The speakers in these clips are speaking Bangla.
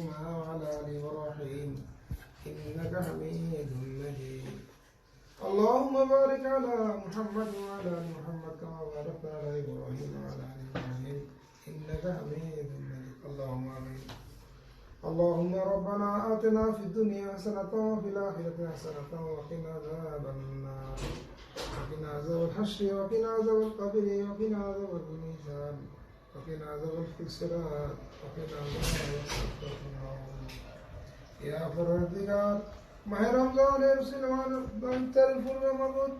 وعلى آل إبراهيم إنك حميد مجيد. اللهم بارك على محمد وعلى آل محمد كما باركت على إبراهيم وعلى آل إبراهيم إنك حميد مجيد. اللهم آمين. اللهم ربنا آتنا في الدنيا حسنة وفي الآخرة حسنة وقنا عذاب النار وقنا عذاب الحشر وقنا عذاب القبر وقنا عذاب الميزان وقنا عذاب الصراط وقنا عذاب يا পরওয়ারদিগার মাহে রমজানের সিলমানের পূর্বে মাবুদ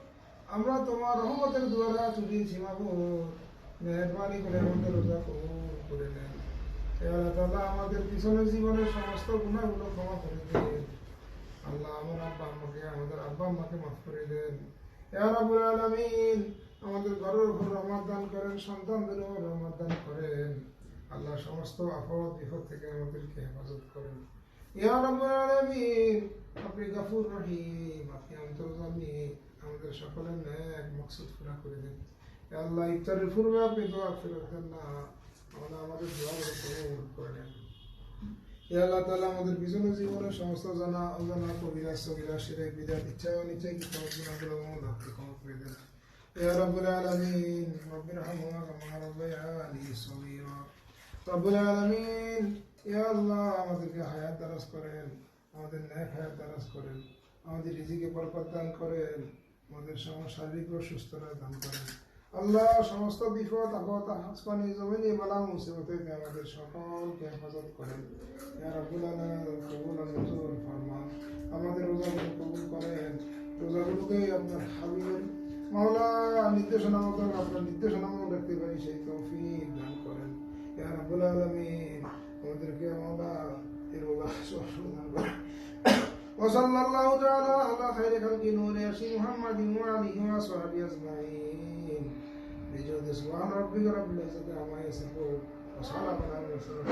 আমরা তোমার রহমতের দুয়ারে ছুটিয়েছি মাবুদ, মেহেরবানি করে আমাদের রোজা কবুল করে নেন। হে আল্লাহ তাআলা, আমাদের পিছনের জীবনের সমস্ত গুনাহগুলো ক্ষমা করে দিন। আল্লাহ, আমার আমাদের আব্বা আম্মাকে মাফ করে দেন। হে রাব্বুল আলামিন, আমাদের ঘরের উপর রহমত দান করেন, সন্তানদের উপর রহমত দান করেন। আল্লাহ, সমস্ত আপদ বিপদ থেকে আমাদেরকে হেফাজত করেন। ইয়া রাব্বুল আলামিন, আপনি গফুর রহিম, আপনি অন্তর্যামী, আমাদের সকলের নেক মাকসুদ পুরা করে দেন। হে আল্লাহ, ইফতারের পূর্বে আপনি দোয়া ফেরত দেন না, আমাদের দোয়াগুলো কবুল করে নেন। হে আল্লাহ তাআলা, আমাদের পিছনের জীবনের সমস্ত জানা অজানা কবিরা সগীরা শিরক বিদআত ইচ্ছা ও অনিচ্ছা কি গুনাহগুলো আপনি ক্ষমা করে দেন। ইয়া রাব্বুল আলামিন, রব্বিরহামহুমা কামা রাব্বায়ানি সগীরা। রব্বুল আলামিন, ইয়া আল্লাহ, আমাদেরকে হায়াত দারাজ করেন, আমাদের নেক হায়াত দারাজ করেন, আমাদের রিজিকে বরকত দান করেন, আমাদের শারীরিক ও সুস্থতা দান করেন। আল্লাহ, সমস্ত বিপদ আপদ আসমানি জমিনি বালা মুসিবত থেকে আমাদের সকলকে হেফাজত করেন। ইয়া রাব্বুল আলামিন, কবুল ও মঞ্জুর ফরমান। আমাদের রোজাগুলো কবুল করেন, রোজাগুলোকে আপনার হাবিবের মাওলা নির্দেশনা মতো আপনার নির্দেশনা মতো রাখতে পারি সেই তৌফিক দান করেন। ইয়া রাব্বুল আলামিন, আমাদেরকে মাওলা এর রোজা দান করেন। وصلى الله تعالى على خير خلق نور ياسين محمد وآله وصحبه أجمعين بجود سبحان ربك رب العزة عما يصفون وسلام على المرسلين.